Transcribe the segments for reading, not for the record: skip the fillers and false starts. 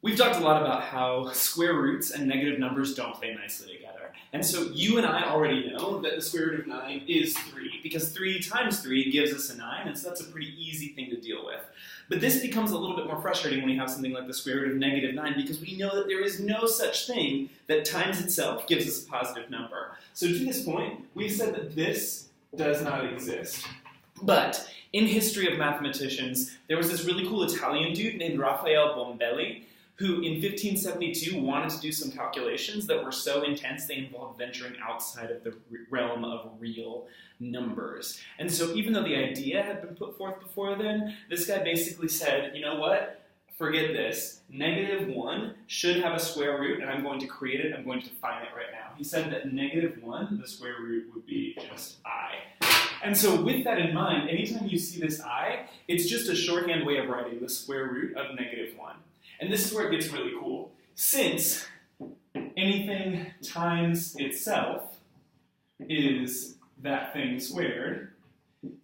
We've talked a lot about how square roots and negative numbers don't play nicely together. And so you and I already know that the square root of 9 is 3, because 3 times 3 gives us a 9, and so that's a pretty easy thing to deal with. But this becomes a little bit more frustrating when we have something like the square root of negative 9, because we know that there is no such thing that times itself gives us a positive number. So to this point, we've said that this does not exist. But in history of mathematicians, there was this really cool Italian dude named Raphael Bombelli, who in 1572 wanted to do some calculations that were so intense they involved venturing outside of the realm of real numbers. And so even though the idea had been put forth before then, this guy basically said, you know what? Forget this. Negative 1 should have a square root, and I'm going to create it. I'm going to define it right now. He said that negative 1, the square root would be just I. And so with that in mind, anytime you see this I, it's just a shorthand way of writing the square root of negative 1. And this is where it gets really cool. Since anything times itself is that thing squared,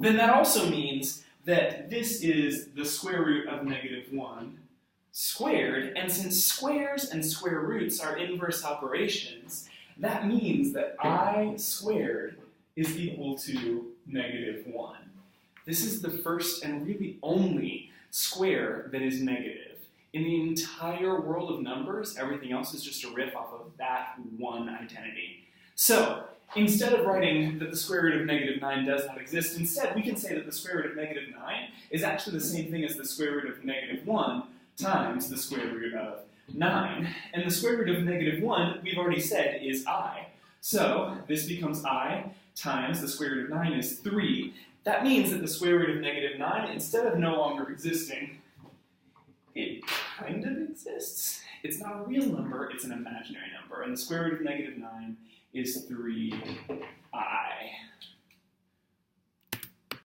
then that also means that this is the square root of negative 1 squared, and since squares and square roots are inverse operations, that means that I squared is equal to negative 1. This is the first and really only square that is negative. In the entire world of numbers, everything else is just a riff off of that one identity. So, instead of writing that the square root of negative 9 does not exist, instead we can say that the square root of negative 9 is actually the same thing as the square root of negative 1 times the square root of 9. And the square root of negative 1, we've already said, is I. So, this becomes I times the square root of 9 is 3. That means that the square root of negative 9, instead of no longer existing, it kind of exists. It's not a real number, it's an imaginary number. And the square root of negative 9 is 3